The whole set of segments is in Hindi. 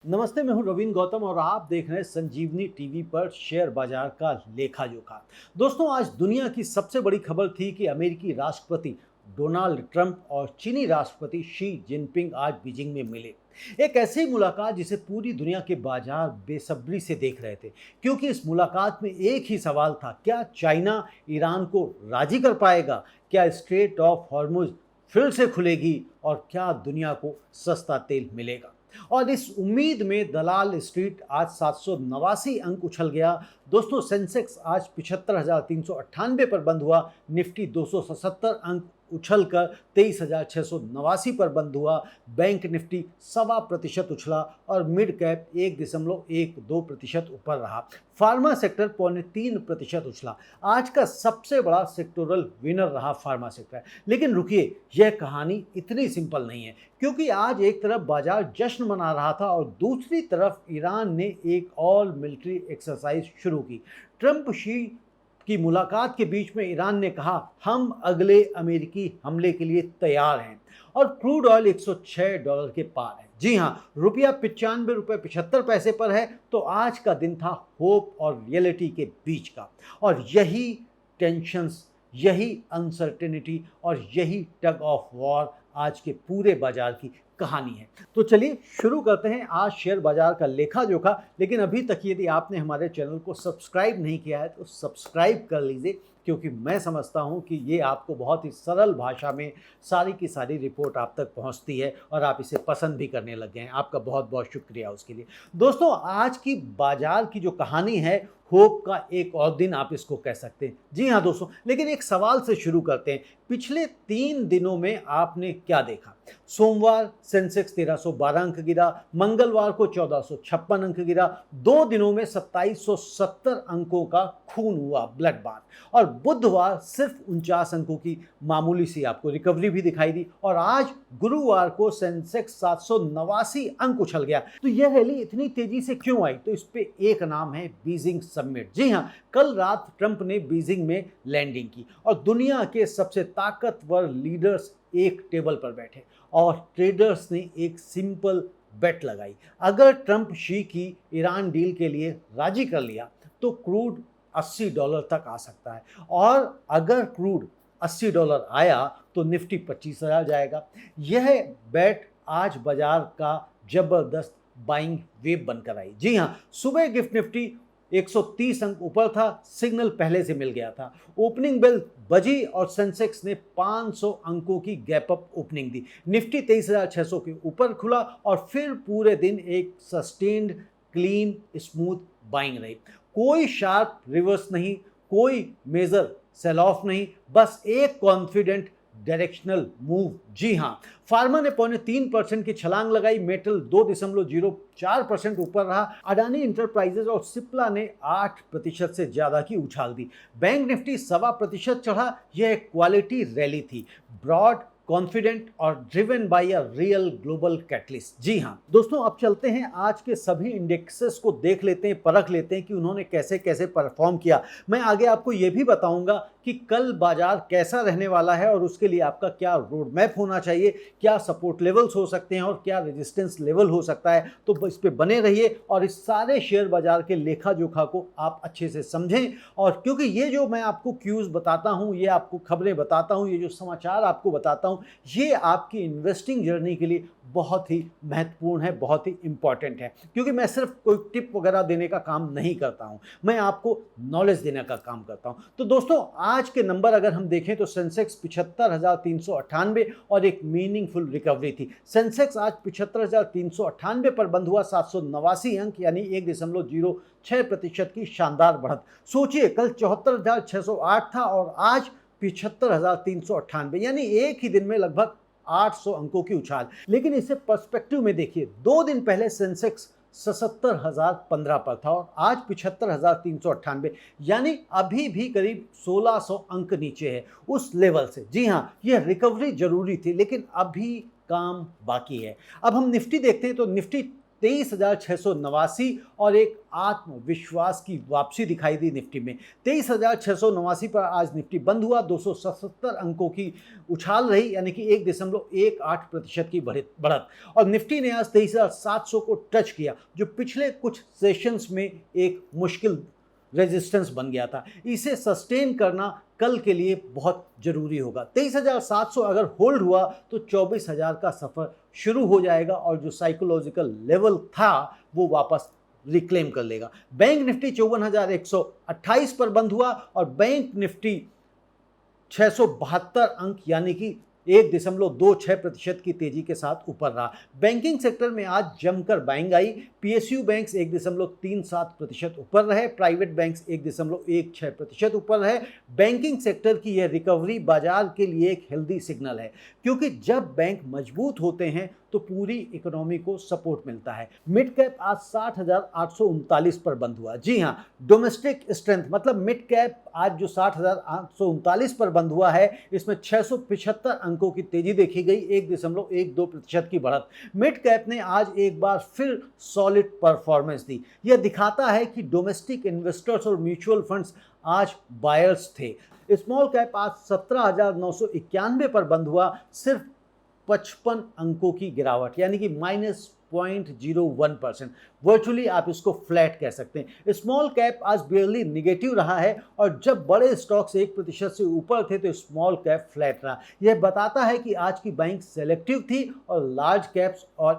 नमस्ते, मैं हूं रवीन गौतम और आप देख रहे हैं संजीवनी टीवी पर शेयर बाजार का लेखा जोखा। दोस्तों, आज दुनिया की सबसे बड़ी खबर थी कि अमेरिकी राष्ट्रपति डोनाल्ड ट्रंप और चीनी राष्ट्रपति शी जिनपिंग आज बीजिंग में मिले। एक ऐसी मुलाकात जिसे पूरी दुनिया के बाजार बेसब्री से देख रहे थे, क्योंकि इस मुलाकात में एक ही सवाल था, क्या चाइना ईरान को राजी कर पाएगा, क्या स्ट्रेट ऑफ हॉर्मुज फिर से खुलेगी और क्या दुनिया को सस्ता तेल मिलेगा। और इस उम्मीद में दलाल स्ट्रीट आज 789 अंक उछल गया। दोस्तों, सेंसेक्स आज 75,398 पर बंद हुआ। निफ्टी 277 अंक उछलकर 23,689 पर बंद हुआ। बैंक निफ्टी 1.25% उछला और मिड कैप 1.12% ऊपर रहा। Pharma sector 0.3% उछला। आज का सबसे बड़ा सेक्टोरल विनर रहा फार्मा सेक्टर। लेकिन रुकिए, यह कहानी इतनी सिंपल नहीं है, क्योंकि आज एक तरफ बाजार जश्न मना रहा था और दूसरी तरफ ईरान ने एक ऑल मिलिट्री एक्सरसाइज शुरू की। ट्रंप शी की मुलाकात के बीच में ईरान ने कहा, हम अगले अमेरिकी हमले के लिए तैयार हैं। और क्रूड ऑयल $106 के पार है। जी हां, रुपया ₹95.75 पर है। तो आज का दिन था होप और रियलिटी के बीच का। और यही टेंशंस, यही अनसर्टेनिटी और यही टग ऑफ वॉर आज के पूरे बाजार की कहानी है। तो चलिए शुरू करते हैं आज शेयर बाजार का लेखा जोखा। लेकिन अभी तक यदि आपने हमारे चैनल को सब्सक्राइब नहीं किया है तो सब्सक्राइब कर लीजिए, क्योंकि मैं समझता हूं कि ये आपको बहुत ही सरल भाषा में सारी की सारी रिपोर्ट आप तक पहुंचती है और आप इसे पसंद भी करने लग गए हैं। आपका बहुत बहुत शुक्रिया उसके लिए। दोस्तों, आज की बाजार की जो कहानी है, होप का एक और दिन आप इसको कह सकते हैं। जी हाँ दोस्तों, लेकिन एक सवाल से शुरू करते हैं। पिछले 3 दिनों में आपने क्या देखा? सोमवार सेंसेक्स 1312 अंक गिरा, मंगलवार को 1456 अंक गिरा। 2 दिनों में 2770 अंकों का खून हुआ, ब्लड बाथ। और बुधवार सिर्फ 49 अंकों की मामूली सी आपको रिकवरी भी दिखाई दी। और आज गुरुवार को सेंसेक्स 789 अंक उछल गया। तो यह रैली इतनी तेजी से क्यों आई? तो इस पे एक नाम है बीजिंग समिट। जी हाँ, कल रात ट्रंप ने बीजिंग में लैंडिंग की और दुनिया के सबसे ताकतवर लीडर्स एक टेबल पर बैठे और ट्रेडर्स ने एक सिंपल बेट लगाई। अगर ट्रंप शी की ईरान डील के लिए राजी कर लिया तो क्रूड $80 तक आ सकता है, और अगर क्रूड $80 आया तो निफ्टी 25,000 जाएगा। यह बेट आज बाजार का जबरदस्त बाइंग वेव बनकर आई। जी हाँ, सुबह गिफ्ट निफ्टी 130 अंक ऊपर था, सिग्नल पहले से मिल गया था। ओपनिंग बेल बजी और सेंसेक्स ने 500 अंकों की गैप अप ओपनिंग दी। निफ्टी 23,600 के ऊपर खुला और फिर पूरे दिन एक सस्टेन्ड क्लीन स्मूथ बाइंग रही। कोई शार्प रिवर्स नहीं, कोई मेजर सेल ऑफ नहीं, बस एक कॉन्फिडेंट डायरेक्शनल मूव। जी हाँ, फार्मा ने 0.3% की छलांग लगाई। मेटल 2.04% ऊपर रहा। अडानी इंटरप्राइजेज और सिप्ला ने 8% से ज्यादा की उछाल दी। बैंक निफ्टी 1.25% चढ़ा। यह एक क्वालिटी रैली थी, ब्रॉड, कॉन्फिडेंट और driven by a real global catalyst. जी हाँ दोस्तों, अब चलते हैं आज के सभी इंडेक्सेस को देख लेते हैं, परख लेते हैं कि उन्होंने कैसे कैसे परफॉर्म किया। मैं आगे आपको यह भी बताऊंगा कि कल बाजार कैसा रहने वाला है और उसके लिए आपका क्या रोड मैप होना चाहिए, क्या सपोर्ट लेवल्स हो सकते हैं और क्या रेजिस्टेंस लेवल हो सकता है। तो इस पे बने रहिए और इस सारे शेयर बाजार के लेखा जोखा को आप अच्छे से समझें। और क्योंकि ये जो मैं आपको क्यूज बताता हूँ, ये आपको खबरें बताता हूँ, ये जो समाचार आपको बताता हूँ, ये आपकी इन्वेस्टिंग जर्नी के लिए बहुत ही महत्वपूर्ण है, बहुत ही इंपॉर्टेंट है। क्योंकि मैं सिर्फ कोई टिप वगैरह देने का काम नहीं करता हूं, मैं आपको नॉलेज देने का काम करता हूं। तो दोस्तों, आज के नंबर अगर हम देखें तो सेंसेक्स 75,398 और एक मीनिंगफुल रिकवरी थी। सेंसेक्स आज 75,398 पर बंद हुआ, 789 अंक यानी 1.06% की शानदार बढ़त। सोचिए, कल 74,608 था और आज 75,398, यानी एक ही दिन में लगभग 800 अंकों की उछाल। लेकिन इसे पर्सपेक्टिव में देखिए, 2 दिन पहले सेंसेक्स 77,015 पर था और आज 75,398, यानी अभी भी करीब 1600 अंक नीचे है उस लेवल से। जी हाँ, यह रिकवरी जरूरी थी, लेकिन अभी काम बाकी है। अब हम निफ्टी देखते हैं तो निफ्टी 23,689 और एक आत्मविश्वास की वापसी दिखाई दी निफ्टी में। 23,689 पर आज निफ्टी बंद हुआ। 277 अंकों की उछाल रही, यानी कि 1.18% की बढ़त। और निफ्टी ने आज 23,700 को टच किया, जो पिछले कुछ सेशंस में एक मुश्किल रेजिस्टेंस बन गया था। इसे सस्टेन करना कल के लिए बहुत जरूरी होगा। 23,700 अगर होल्ड हुआ तो 24,000 का सफर शुरू हो जाएगा और जो साइकोलॉजिकल लेवल था वो वापस रिक्लेम कर लेगा। बैंक निफ्टी 54,128 पर बंद हुआ और बैंक निफ्टी 672 अंक यानी कि 1.26% की तेजी के साथ ऊपर रहा। बैंकिंग सेक्टर में आज जमकर बाइंग आई। पीएसयू बैंक्स 1.37% ऊपर रहे, प्राइवेट बैंक्स 1.16% ऊपर रहे। बैंकिंग सेक्टर की यह रिकवरी बाजार के लिए एक हेल्दी सिग्नल है, क्योंकि जब बैंक मजबूत होते हैं तो पूरी इकोनॉमी को सपोर्ट मिलता है। मिड कैप आज 60,839 पर बंद हुआ। जी हाँ, डोमेस्टिक स्ट्रेंथ मतलब मिड कैप आज जो 60,839 पर बंद हुआ है, इसमें 675 अंकों की तेजी देखी गई, 1.12% की बढ़त। मिड कैप ने आज एक बार फिर सॉलिड परफॉर्मेंस दी। यह दिखाता है कि डोमेस्टिक इन्वेस्टर्स और म्यूचुअल फंड्स आज बायर्स थे। स्मॉल कैप आज 17,991 पर बंद हुआ, सिर्फ 55 अंकों की गिरावट, यानी कि -0.01%। वर्चुअली आप इसको फ्लैट कह सकते हैं। स्मॉल कैप आज बियरली निगेटिव रहा है और जब बड़े स्टॉक्स 1% से ऊपर थे तो स्मॉल कैप फ्लैट रहा। यह बताता है कि आज की बाइंग सेलेक्टिव थी और लार्ज कैप्स और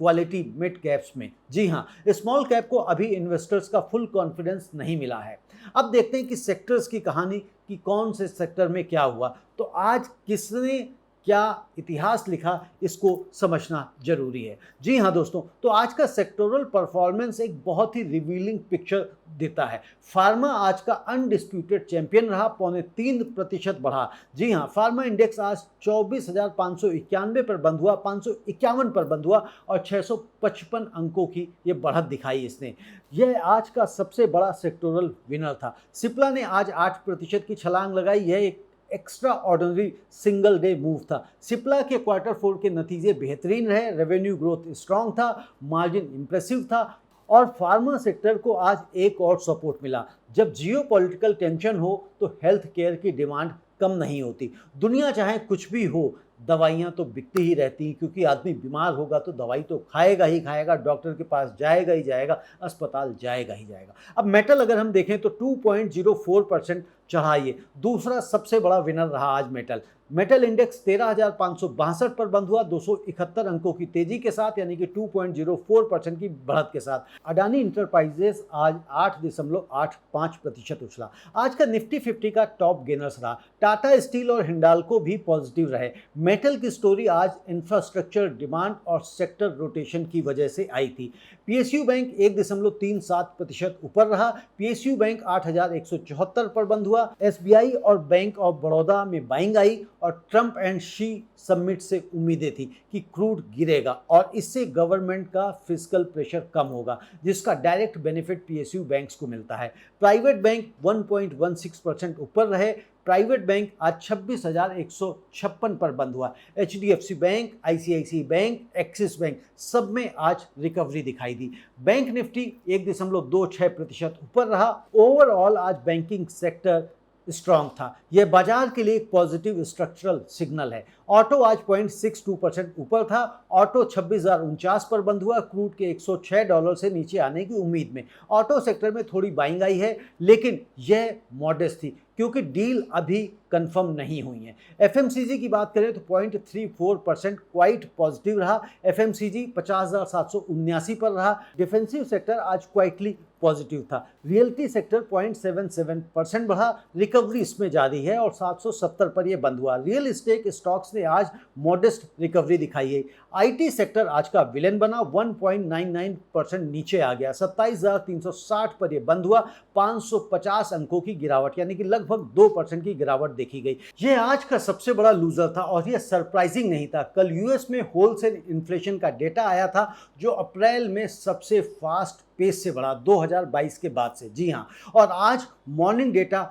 क्वालिटी मिड कैप्स में। जी हाँ, स्मॉल कैप को अभी इन्वेस्टर्स का फुल कॉन्फिडेंस नहीं मिला है। अब देखते हैं कि सेक्टर्स की कहानी कि कौन से सेक्टर में क्या हुआ। तो आज किसने क्या इतिहास लिखा, इसको समझना जरूरी है। जी हाँ दोस्तों, तो आज का सेक्टोरल परफॉर्मेंस एक बहुत ही रिवीलिंग पिक्चर देता है। फार्मा आज का अनडिस्प्यूटेड चैंपियन रहा, 3.25% बढ़ा। जी हाँ, फार्मा इंडेक्स आज 24,591 पर बंद हुआ, 551 पर बंद हुआ और 655 अंकों की ये बढ़त दिखाई इसने। यह आज का सबसे बड़ा सेक्टोरल विनर था। सिप्ला ने आज 8% की छलांग लगाई। यह एक extra ordinary single day move था। सिप्ला के Q4 के नतीजे बेहतरीन रहे, रेवेन्यू ग्रोथ स्ट्रांग था, मार्जिन इंप्रेसिव था और फार्मा सेक्टर को आज एक और सपोर्ट मिला। जब जियोपॉलिटिकल टेंशन हो तो हेल्थ केयर की डिमांड कम नहीं होती। दुनिया चाहे कुछ भी हो, दवाइयाँ तो बिकती ही रहती हैं, क्योंकि आदमी बीमार होगा तो दवाई तो खाएगा ही खाएगा, डॉक्टर के पास जाएगा ही जाएगा, अस्पताल जाएगा ही जाएगा। अब मेटल अगर हम देखें तो 2.04% चढ़ा। ये दूसरा सबसे बड़ा विनर रहा आज मेटल। मेटल इंडेक्स 13,562 पर बंद हुआ, 271 अंकों की तेजी के साथ, यानी कि 2.04% की बढ़त के साथ। अडानी इंटरप्राइजेस आज 8.85% उछला। आज का निफ्टी 50 का टॉप गेनर्स रहा। टाटा स्टील और हिंडाल्को भी पॉजिटिव रहे। मेटल की स्टोरी आज इंफ्रास्ट्रक्चर डिमांड और सेक्टर रोटेशन की वजह से आई थी। पीएसयू बैंक 1.37% ऊपर रहा। पीएसयू बैंक 8,174 पर बंद हुआ। एसबीआई और बैंक ऑफ बड़ौदा में बाइंग आई और ट्रंप एंड शी समिट से उम्मीदें थी कि क्रूड गिरेगा और इससे गवर्नमेंट का फिस्कल प्रेशर कम होगा, जिसका डायरेक्ट बेनिफिट पीएसयू बैंक्स को मिलता है। प्राइवेट बैंक 1.16% ऊपर रहे। प्राइवेट बैंक आज 26,156 पर बंद हुआ। HDFC bank, ICICI bank, axis bank सब में आज रिकवरी दिखाई दी। बैंक निफ्टी 1.26% ऊपर रहा। ओवरऑल आज बैंकिंग सेक्टर स्ट्रांग था। यह बाजार के लिए एक पॉजिटिव स्ट्रक्चरल सिग्नल है। ऑटो आज 0.62% ऊपर था। ऑटो 26,049 पर बंद हुआ, क्रूड के $106 से नीचे आने की उम्मीद में। ऑटो सेक्टर में थोड़ी बाइंग आई है, लेकिन यह मॉडेस्ट थी क्योंकि डील अभी कंफर्म नहीं हुई है। एफएमसीजी की बात करें तो 0.34% क्वाइट पॉजिटिव रहा। एफएमसीजी 50,779 पर रहा। डिफेंसिव सेक्टर आज क्वाइटली पॉजिटिव था। रियल्टी सेक्टर 0.77% बढ़ा, रिकवरी इसमें जारी है और 770 पर यह बंद हुआ। रियल एस्टेट स्टॉक्स ने आज मॉडेस्ट रिकवरी दिखाई है। आईटी सेक्टर आज का विलेन बना, 1.99% नीचे आ गया, 27,360 पर यह बंद हुआ। 550 अंकों की गिरावट, यानी कि लगभग 2% की गिरावट देखी गई। यह आज का सबसे बड़ा लूजर था और यह सरप्राइजिंग नहीं था। कल यूएस में होलसेल इन्फ्लेशन का डेटा आया था, जो अप्रैल में सबसे फास्ट पेस से बढ़ा 2022 के बाद से। जी हाँ, और आज मॉर्निंग डेटा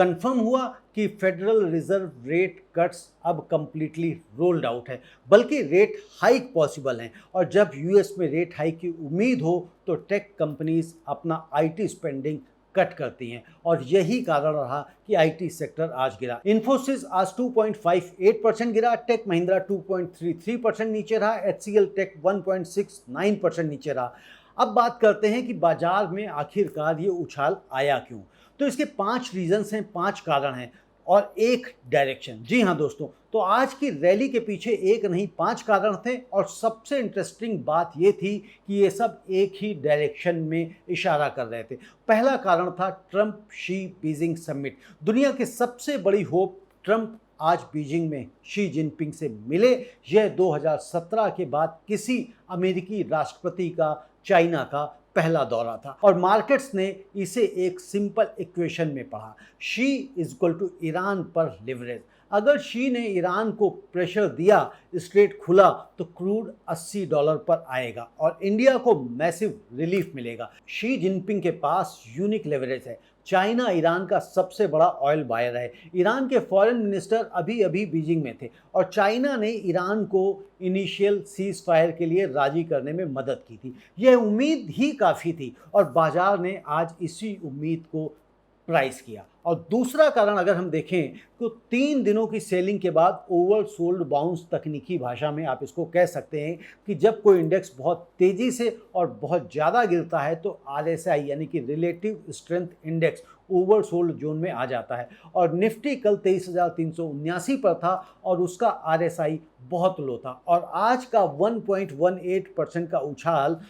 कंफर्म हुआ कि फेडरल रिजर्व रेट कट्स अब कंप्लीटली रोल्ड आउट है, बल्कि रेट हाइक पॉसिबल हैं। और जब यूएस में रेट हाइक की उम्मीद हो तो टेक कंपनीज अपना आईटी स्पेंडिंग कट करती हैं, और यही कारण रहा कि आईटी सेक्टर आज गिरा। इन्फोसिस आज 2.58% गिरा, टेक महिंद्रा 2.33% नीचे रहा, एचसीएल टेक 1.69% नीचे रहा। अब बात करते हैं कि बाजार में आखिरकार ये उछाल आया क्यों। तो इसके 5 रीजंस हैं, 5 कारण हैं और एक डायरेक्शन। जी हाँ दोस्तों, तो आज की रैली के पीछे एक नहीं 5 कारण थे, और सबसे इंटरेस्टिंग बात ये थी कि ये सब एक ही डायरेक्शन में इशारा कर रहे थे। पहला कारण था ट्रंप शी बीजिंग समिट। दुनिया की सबसे बड़ी होप ट्रंप आज बीजिंग में शी जिनपिंग से मिले। यह 2017 के बाद किसी अमेरिकी राष्ट्रपति का चाइना का पहला दौरा था, और मार्केट्स ने इसे एक सिंपल इक्वेशन में पढ़ा, Xi is equal to Iran पर लिवरेज। अगर शी ने ईरान को प्रेशर दिया, स्ट्रेट खुला, तो क्रूड $80 पर आएगा और इंडिया को मैसिव रिलीफ मिलेगा। शी जिनपिंग के पास यूनिक लेवरेज है। चाइना ईरान का सबसे बड़ा ऑयल बायर है। ईरान के फॉरेन मिनिस्टर अभी अभी बीजिंग में थे, और चाइना ने ईरान को इनिशियल सीज फायर के लिए राजी करने में मदद की थी। यह उम्मीद ही काफ़ी थी, और बाजार ने आज इसी उम्मीद को प्राइस किया। और दूसरा कारण अगर हम देखें तो 3 दिनों की सेलिंग के बाद ओवर सोल्ड बाउंस, तकनीकी भाषा में आप इसको कह सकते हैं कि जब कोई इंडेक्स बहुत तेज़ी से और बहुत ज़्यादा गिरता है तो आरएसआई यानी कि relative strength index over sold zone में आ जाता है। और निफ्टी कल 23,379 पर था और उसका आरएसआई बहुत लो था, और आज का 1.18% का उछाल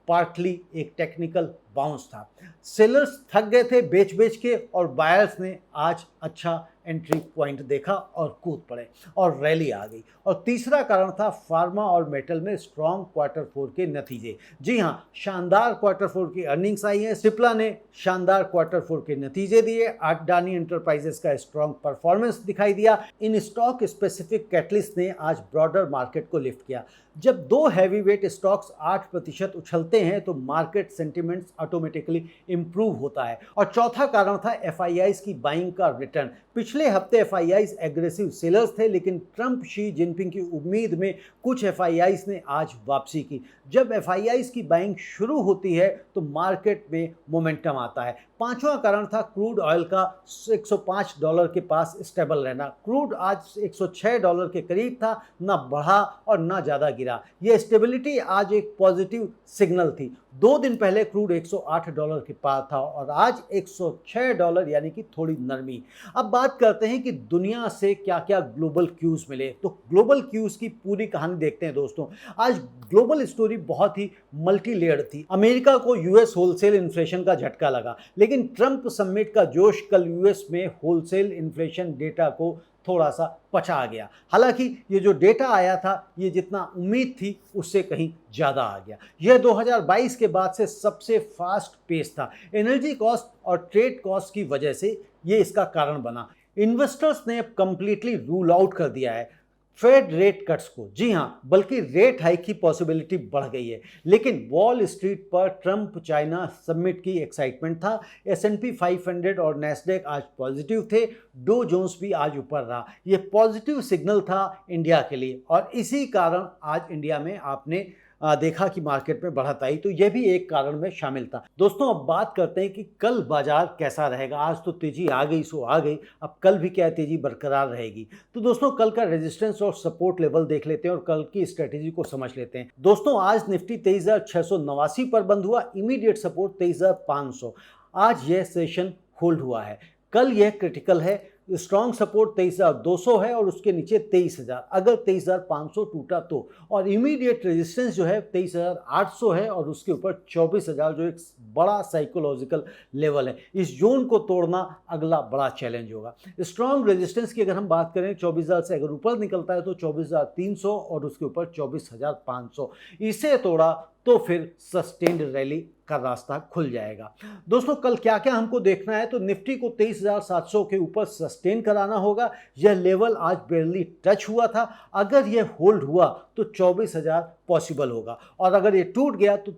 पार्टली एक टेक्निकल बाउंस था। सेलर्स थक गए थे बेच बेच के, और बायर्स ने आज अच्छा एंट्री पॉइंट देखा और कूद पड़े और रैली आ गई। और तीसरा कारण था फार्मा और मेटल में स्ट्रॉन्ग Q4 के नतीजे। जी हाँ, शानदार Q4 की अर्निंग्स आई हैं। सिप्ला ने शानदार Q4 के नतीजे दिए। अडानी एंटरप्राइजेस का स्ट्रॉन्ग परफॉर्मेंस दिखाई दिया। इन स्टॉक स्पेसिफिक कैटलिस्ट ने आज ब्रॉडर मार्केट को लिफ्ट किया। जब 2 हैवीवेट स्टॉक्स 8% उछलते हैं तो मार्केट सेंटिमेंट्स ऑटोमेटिकली इंप्रूव होता है। और चौथा कारण था एफआईआईज की बाइंग का रिटर्न। पिछले हफ्ते एफआईआईज एग्रेसिव सेलर्स थे, लेकिन ट्रंप शी जिनपिंग की उम्मीद में कुछ एफआईआईज ने आज वापसी की। जब एफआईआईज की बाइंग शुरू होती है तो मार्केट में मोमेंटम आता है। पांचवा कारण था क्रूड ऑयल का $105 के पास स्टेबल रहना। क्रूड आज $106 के करीब था, ना बढ़ा और ना ज़्यादा गिरा। यह स्टेबिलिटी आज एक पॉजिटिव सिग्नल थी। 2 दिन पहले क्रूड $108 के पास था और आज $106, यानी कि थोड़ी नरमी। अब बात करते हैं कि दुनिया से क्या क्या ग्लोबल क्यूज मिले। तो ग्लोबल क्यूज की पूरी कहानी देखते हैं दोस्तों। आज ग्लोबल स्टोरी बहुत ही मल्टी लेयर्ड थी। अमेरिका को यूएस होलसेल इन्फ्लेशन का झटका लगा, लेकिन ट्रंप समिट का जोश कल यूएस में होलसेल इन्फ्लेशन डेटा को थोड़ा सा पचा गया। हालांकि ये जो डेटा आया था ये जितना उम्मीद थी उससे कहीं ज़्यादा आ गया। यह 2022 के बाद से सबसे फास्ट पेस था। एनर्जी कॉस्ट और ट्रेड कॉस्ट की वजह से ये इसका कारण बना। इन्वेस्टर्स ने अब कंप्लीटली रूल आउट कर दिया है फेड रेट कट्स को। जी हाँ, बल्कि रेट हाइक की पॉसिबिलिटी बढ़ गई है। लेकिन वॉल स्ट्रीट पर ट्रंप चाइना समिट की एक्साइटमेंट था। S&P 500 और नैस्डैक आज पॉजिटिव थे। डो जोन्स भी आज ऊपर रहा। यह पॉजिटिव सिग्नल था इंडिया के लिए, और इसी कारण आज इंडिया में आपने देखा कि मार्केट में बढ़त आई। तो यह भी एक कारण में शामिल था। दोस्तों, अब बात करते हैं कि कल बाजार कैसा रहेगा। आज तो तेजी आ गई सो आ गई, अब कल भी क्या तेजी बरकरार रहेगी। तो दोस्तों, कल का रेजिस्टेंस और सपोर्ट लेवल देख लेते हैं और कल की स्ट्रेटेजी को समझ लेते हैं। दोस्तों, आज निफ्टी 23,689 पर बंद हुआ। Immediate support 23,500। आज यह सेशन होल्ड हुआ है। कल यह क्रिटिकल है। स्ट्रॉन्ग सपोर्ट 23,200 है और उसके नीचे 23,000। अगर 23,500 टूटा तो, और इमीडिएट रेजिस्टेंस जो है 23,800 है और उसके ऊपर 24,000, जो एक बड़ा साइकोलॉजिकल लेवल है। इस जोन को तोड़ना अगला बड़ा चैलेंज होगा। स्ट्रॉन्ग रेजिस्टेंस की अगर हम बात करें 24,000 से अगर ऊपर निकलता है तो 24,300 और उसके ऊपर 24,500। इसे तोड़ा तो फिर सस्टेन्ड रैली का रास्ता खुल जाएगा। दोस्तों, कल क्या क्या हमको देखना है, तो निफ्टी को 23,700 के ऊपर सस्टेन कराना होगा। यह लेवल आज बेरली टच हुआ था। अगर यह होल्ड हुआ तो 24,000 पॉसिबल होगा, और अगर ये टूट गया तो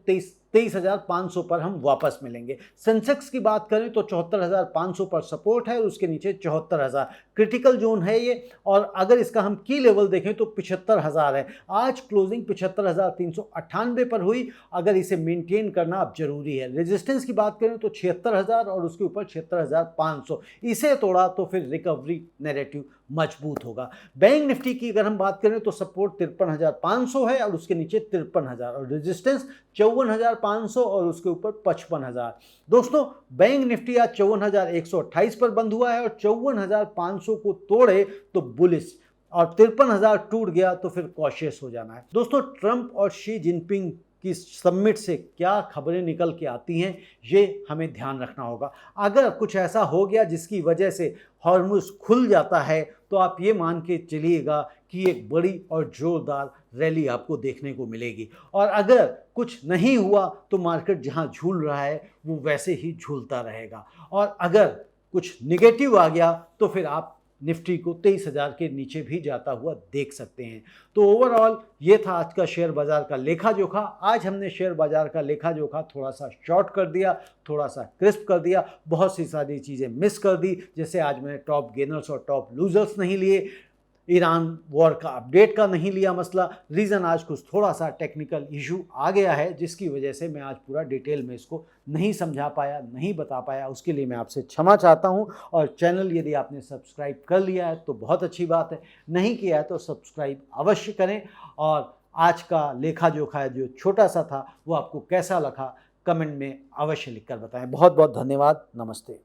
23,500 पर हम वापस मिलेंगे। सेंसेक्स की बात करें तो 74,500 पर सपोर्ट है और उसके नीचे 74,000 क्रिटिकल जोन है ये। और अगर इसका हम की लेवल देखें तो 75,000 है। आज क्लोजिंग 75,398 पर हुई। अगर इसे मेंटेन करना अब जरूरी है। रेजिस्टेंस की बात करें तो 76,000 और उसके ऊपर 76,500, इसे तोड़ा तो फिर रिकवरी नैरेटिव मजबूत होगा। बैंक निफ्टी की अगर हम बात करें तो सपोर्ट 53,500 है और उसके नीचे 53,000 और रेजिस्टेंस 54,500 और उसके ऊपर 55,000। दोस्तों, बैंक निफ्टी आज 54,128 पर बंद हुआ है और 54,500 को तोड़े तो बुलिश और 53,000 टूट गया तो फिर कॉशियस हो जाना है। दोस्तों, ट्रंप और शी जिनपिंग की समिट से क्या खबरें निकल के आती हैं, ये हमें ध्यान रखना होगा। अगर कुछ ऐसा हो गया जिसकी वजह से हॉर्मुज़ खुल जाता है तो आप ये मान के चलिएगा कि एक बड़ी और ज़ोरदार रैली आपको देखने को मिलेगी। और अगर कुछ नहीं हुआ तो मार्केट जहां झूल रहा है वो वैसे ही झूलता रहेगा। और अगर कुछ निगेटिव आ गया तो फिर आप निफ्टी को 23,000 के नीचे भी जाता हुआ देख सकते हैं। तो ओवरऑल ये था आज का शेयर बाजार का लेखा जोखा। आज हमने शेयर बाजार का लेखा जोखा थोड़ा सा शॉर्ट कर दिया, थोड़ा सा क्रिस्प कर दिया, बहुत सी सारी चीज़ें मिस कर दी। जैसे आज मैंने टॉप गेनर्स और टॉप लूजर्स नहीं लिए, ईरान वॉर का अपडेट का नहीं लिया मसला। रीज़न आज कुछ थोड़ा सा टेक्निकल इशू आ गया है जिसकी वजह से मैं आज पूरा डिटेल में इसको नहीं समझा पाया, नहीं बता पाया। उसके लिए मैं आपसे क्षमा चाहता हूं। और चैनल यदि आपने सब्सक्राइब कर लिया है तो बहुत अच्छी बात है, नहीं किया है तो सब्सक्राइब अवश्य करें। और आज का लेखा जोखा जो छोटा सा था वो आपको कैसा लगा कमेंट में अवश्य लिखकर बताएं। बहुत बहुत धन्यवाद। नमस्ते।